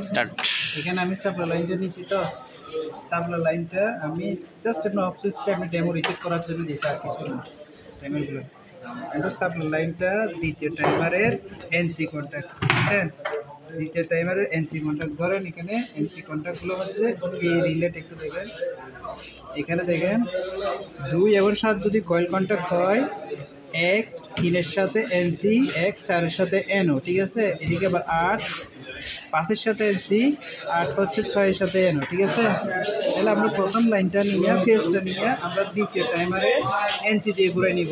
Start. এখানে আমি supply লাইনটা নিয়েছি তো সাপ্লাই লাইনটা আমি জাস্ট একটা অফ সুইচটা আমি ডেমো রিসেট করার জন্য দিয়েছি আর কিছু না টাইমারগুলো। এটা সাপ্লাই লাইনটা দ্বিতীয় টাইমারের এনসি কন্ট্যাক্ট, বুঝছেন? দ্বিতীয় টাইমারের এনসি কন্ট্যাক্ট ধরেন, এখানে এনসি কন্ট্যাক্টগুলো হচ্ছে এই রিলেট একটু দেখেন, এখানে দেখেন 2 এবং 7 যদি কয়েল কন্ট্যাক্ট হয়, 1 3-এর সাথে এনসি, 1 4-এর সাথে এনও, ঠিক আছে? এদিকে আবার 8 5-এর সাথে এনসি, 8 হচ্ছে 6-এর সাথে এনও, ঠিক আছে? তাহলে আমরা প্রথম লাইনটা নিয়ে ফেজটা নিয়ে আমরা দ্বিতীয় টাইমারে এনসি দিয়ে ঘুরে নিব।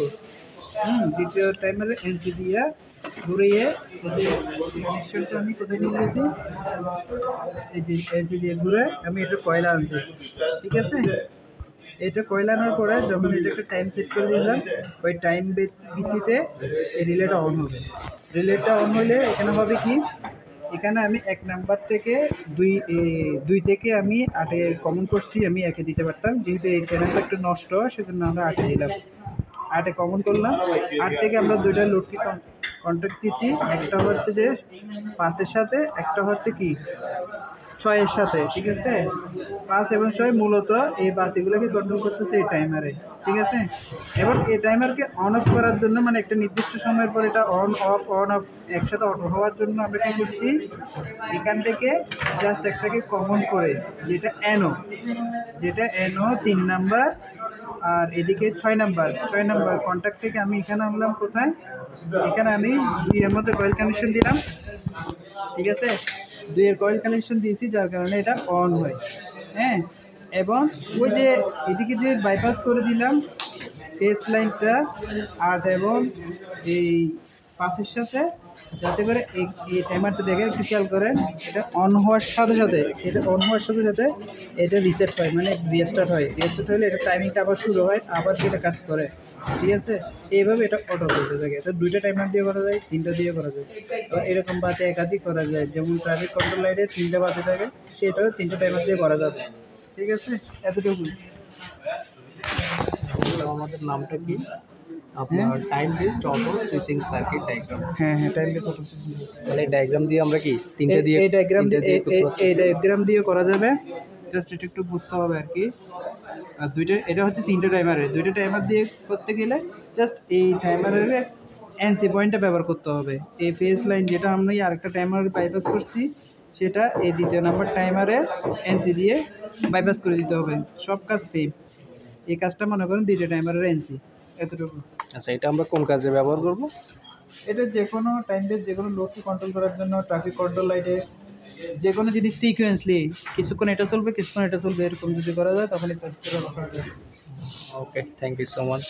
দ্বিতীয় টাইমারে এনসি দিয়ে ঘুরিয়ে কানেকশনটা আমি কোথায় নিয়ে গেছি, এই যে এনসি দিয়ে ঘুরে আমি এটা কয়লা আনছি, ঠিক আছে? এটা কয়লা আনার পরে যখন এটা একটা টাইম সেট করে দিলাম, ওই টাইম ভিত্তিতে এই রিলেটা অন হবে। রিলেটা অন হলে এখানে হবে কি, এখানে আমি 1 নাম্বার থেকে 2 থেকে আমি 8-এ কমন করছি, আমি 1-এ দিতে পারতাম, যেহেতু এই চ্যানেলটা একটু নষ্ট সেজন্য আমরা 8-এ দিলাম। 8-এ কমন করলাম, 8 থেকে আমরা 2টা লোডকে কন্ট্যাক্ট দিছি, একটা হচ্ছে যে 5-এর সাথে, একটা হচ্ছে কি 6-এর সাথে, ঠিক আছে? 5 এবং 6 মূলত এই বাতিগুলোকে কন্ট্রোল করতেছে এই টাইমারে, ঠিক আছে? এবার এই টাইমারকে অন অফ করার জন্য, মানে একটা নির্দিষ্ট সময়ের পর এটা অন অফ একসাথে অটো হওয়ার জন্য আমরা কী করছি, এখান থেকে জাস্ট একটাকে কমন করে, যেটা এনও 3 নাম্বার, আর এদিকে 6 নাম্বার কন্ট্যাক্ট থেকে আমি এখানে আনলাম কোথায়, এখানে আমি 2-এর মধ্যে কয়েল কানেকশন দিলাম, ঠিক আছে? 2-এর কয়েল কানেকশন দিয়েছি, যার কারণে এটা অন হয়, হ্যাঁ? এবং ওই যে এদিকে যে বাইপাস করে দিলাম ফেস লাইনটা 8 এবং এই 5-এর সাথে, যাতে করে এই টাইমারটা দেখে একটু খেয়াল করেন, এটা অন হওয়ার সাথে সাথে এটা রিসেট হয়, মানে রিস্টার্ট হয়। রিস্টার্ট হলে এটা টাইমিংটা আবার শুরু হয়, আবার যেটা কাজ করে, ঠিক আছে? এইভাবে এটা অটো করতে থাকে। এটা 2টা টাইমার দিয়ে করা যায়, 3টা দিয়ে করা যায়, আর এরকম বাতি একাধিক করা যায়। যেমন ট্রাফিক কন্ট্রোল লাইটে 3টা বাতি থাকে, সেটাও 3টা টাইমার দিয়ে করা যাবে, ঠিক আছে? এতটুকু। আমাদের নামটা কি? আপনার time based auto switching circuit diagram. হ্যাঁ, টাইম বেস অটো সুইচিং। তাহলে এই ডায়াগ্রাম দিয়ে আমরা কি তিনটা দিয়ে এই ডায়াগ্রাম দিয়ে করা যাবে, জাস্ট এটা একটু বুঝতে হবে আর কি। আর এটা হচ্ছে 3টা টাইমারের, 2টা টাইমার দিয়ে করতে গেলে জাস্ট এই টাইমারের এনসি পয়েন্টটা ব্যবহার করতে হবে। এই ফেজ লাইন যেটা আমরা আরেকটা টাইমার বাইপাস করছি, সেটা এই দ্বিতীয় নাম্বার টাইমারে এনসি দিয়ে বাইপাস করে দিতে হবে। সব কাজ সেম, এই কাজটা মনে করেন 2টা টাইমারের এনসি, এতটুকু। আচ্ছা, এটা আমরা কোন কাজে ব্যবহার করব? এটা যে কোনো টাইম বেস, যে কোনো লোডকে কন্ট্রোল করার জন্য, ট্রাফিক কন্ট্রোল লাইটে যে কোনো জিনিস সিকোয়েন্সলি কিছুক্ষণ এটা চলবে, কিছুক্ষণ এটা চলবে, এরকম যদি করা যায় তখন এই সার্কিটটা ব্যবহার করা যায়। ওকে, থ্যাংক ইউ সো মাচ।